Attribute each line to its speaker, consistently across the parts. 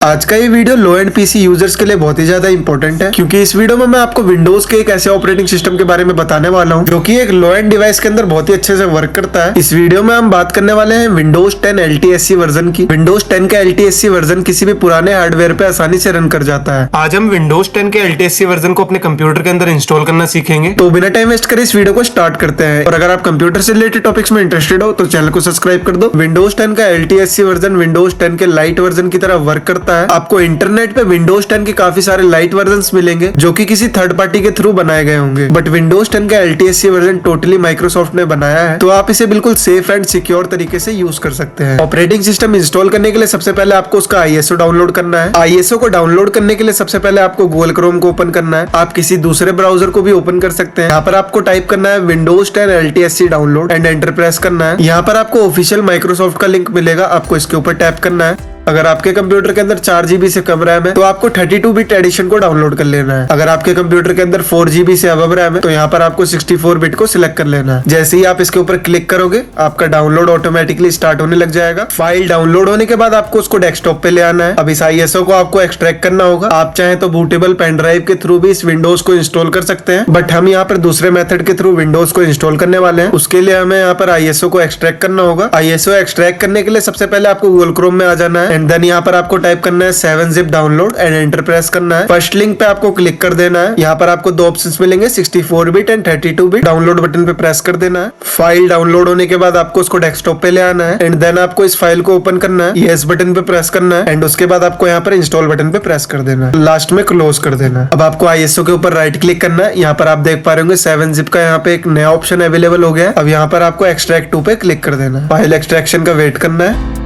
Speaker 1: आज का ये video low and PC users के लिए बहुत ही ज्यादा इंपॉर्टेंट है, क्योंकि इस वीडियो में मैं आपको विंडोज के एक ऐसे ऑपरेटिंग सिस्टम के बारे में बताने वाला हूं जो कि एक लो एंड डिवाइस के अंदर बहुत ही अच्छे से वर्क करता है। इस वीडियो में हम बात करने वाले हैं विंडोज 10 LTSC वर्जन की। विंडोज 10 का LTSC वर्जन किसी भी पुराने हार्डवेयर पे आसानी से रन कर जाता है। आज हम विंडोज 10 के LTSC वर्जन को अपने कंप्यूटर के अंदर इंस्टॉल करना सीखेंगे, तो बिना टाइम वेस्ट करे इस वीडियो को स्टार्ट करते हैं। और अगर आप कंप्यूटर से रिलेटेड टॉपिक्स में इंटरेस्टेड हो तो चैनल को सब्सक्राइब कर दो। विंडोज 10 का LTSC वर्जन विंडोज 10 के लाइट वर्जन की तरह वर्क करता है। आपको इंटरनेट पे विंडोज 10 के काफी सारे लाइट वर्जन्स मिलेंगे जो कि किसी थर्ड पार्टी के थ्रू बनाए गए होंगे, बट विंडोज 10 का LTSC वर्जन टोटली माइक्रोसॉफ्ट ने बनाया है, तो आप इसे बिल्कुल सेफ एंड सिक्योर तरीके से यूज कर सकते हैं। ऑपरेटिंग सिस्टम इंस्टॉल करने के लिए सबसे पहले आपको उसका ISO डाउनलोड करना है। ISO को डाउनलोड करने के लिए सबसे पहले आपको गूगल क्रोम को ओपन करना है। आप किसी दूसरे ब्राउजर को भी ओपन कर सकते हैं। यहाँ पर आपको टाइप करना है Windows 10 LTSC download and enter press करना है। यहाँ पर आपको ऑफिशियल माइक्रोसॉफ्ट का लिंक मिलेगा, आपको इसके ऊपर टैप करना है। अगर आपके कंप्यूटर के अंदर 4 GB से कम रैम है तो आपको 32 बिट एडिशन को डाउनलोड कर लेना है। अगर आपके कंप्यूटर के अंदर 4 GB से अबव रैम है तो यहाँ पर आपको 64 बिट को सिलेक्ट कर लेना है। जैसे ही आप इसके ऊपर क्लिक करोगे आपका डाउनलोड ऑटोमेटिकली स्टार्ट होने लग जाएगा। फाइल डाउनलोड होने के बाद आपको उसको डेस्कटॉप पे ले आना है। अब इस ISO को आपको एक्सट्रैक्ट करना होगा। आप चाहे तो बूटेबल पेन ड्राइव के थ्रू भी इस विंडोज को इंस्टॉल कर सकते हैं, बट हम यहाँ पर दूसरे मेथड के थ्रू विंडोज को इंस्टॉल करने वाले हैं। उसके लिए हमें यहाँ पर ISO को एक्सट्रैक्ट करना होगा। ISO एक्सट्रैक्ट करने के लिए सबसे पहले आपको गूगल क्रोम में आ जाना है एंड देन यहाँ पर आपको टाइप करना है 7-zip download and enter press करना है। फर्स्ट लिंक पे आपको क्लिक कर देना है। यहाँ पर आपको 2 ऑप्शंस मिलेंगे, 64 bit and 32 bit. Download button पे प्रेस कर देना है। फाइल डाउनलोड होने के बाद आपको उसको डेस्कटॉप पे ले आना है एंड देन आपको इस फाइल को ओपन करना है। यस बटन पे प्रेस करना है एंड उसके बाद आपको यहाँ पर इंस्टॉल बटन पे प्रेस कर देना है। लास्ट में क्लोज कर देना है। अब आपको ISO के ऊपर राइट क्लिक करना है। यहाँ पर आप देख पा रहे होंगे 7-zip का यहाँ पे एक नया ऑप्शन अवेलेबल हो गया है। अब यहाँ पर आपको एक्सट्रैक्ट टू पे क्लिक कर देना है। फाइल एक्सट्रैक्शन का वेट करना है।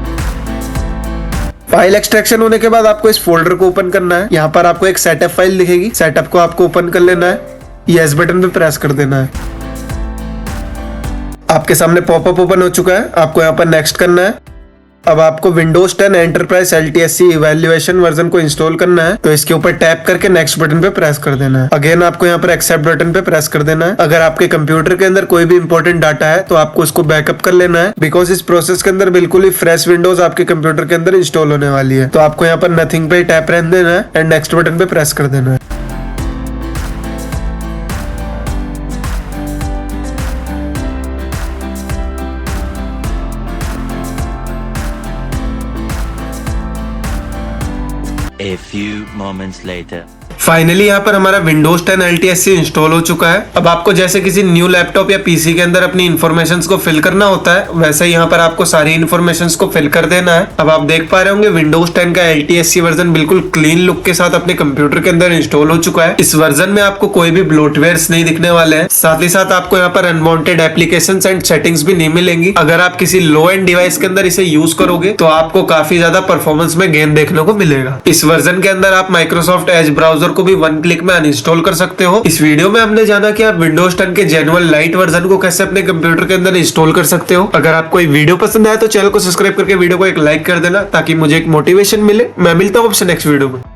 Speaker 1: फाइल एक्सट्रैक्शन होने के बाद आपको इस फोल्डर को ओपन करना है। यहाँ पर आपको एक सेटअप फाइल दिखेगी, सेटअप को आपको ओपन कर लेना है। यस बटन पे प्रेस कर देना है। आपके सामने पॉपअप ओपन हो चुका है। आपको यहाँ पर नेक्स्ट करना है। अब आपको Windows 10 enterprise LTSC evaluation version को इंस्टॉल करना है, तो इसके ऊपर टैप करके नेक्स्ट बटन पे प्रेस कर देना है। अगेन आपको यहाँ पर एक्सेप्ट बटन पे प्रेस कर देना है। अगर आपके कंप्यूटर के अंदर कोई भी इंपॉर्टेंट डाटा है तो आपको इसको बैकअप कर लेना है, बिकॉज इस प्रोसेस के अंदर बिल्कुल ही फ्रेश विंडोज आपके कंप्यूटर के अंदर इंस्टॉल होने वाली है। तो आपको यहाँ पर नथिंग पे टैप रहने देना है एंड नेक्स्ट बटन पे प्रेस कर देना है।
Speaker 2: A few moments later.
Speaker 1: Finally यहाँ पर हमारा विंडोज 10 LTSC इंस्टॉल हो चुका है। अब आपको जैसे किसी न्यू लैपटॉप या पीसी के अंदर अपनी इन्फॉर्मेशंस को फिल करना होता है, वैसे यहाँ पर आपको सारी इन्फॉर्मेशंस को फिल कर देना है। अब आप देख पा रहे होंगे विंडोज 10 का LTSC वर्जन बिल्कुल क्लीन लुक के साथ अपने कंप्यूटर के अंदर इंस्टॉल हो चुका है। इस वर्जन में आपको कोई भी ब्लोटवेयर्स नहीं दिखने वाले हैं। साथ ही साथ आपको यहाँ पर अनवांटेड एप्लीकेशंस एंड सेटिंग्स भी नहीं मिलेंगी। अगर आप किसी लो एंड डिवाइस के अंदर इसे यूज करोगे तो आपको काफी ज्यादा परफॉर्मेंस में गेन देखने को मिलेगा। इस वर्जन के अंदर आप माइक्रोसॉफ्ट एज ब्राउजर को भी क्लिक में अनइंस्टॉल कर सकते हो। इस वीडियो में हमने जाना कि आप विंडोज 10 के जेन्युइन लाइट वर्जन को कैसे अपने कंप्यूटर के अंदर इंस्टॉल कर सकते हो। अगर आपको ये वीडियो पसंद आया तो चैनल को सब्सक्राइब करके वीडियो को एक लाइक कर देना, ताकि मुझे एक मोटिवेशन मिले। मैं मिलता हूँ आपसे नेक्स्ट वीडियो में।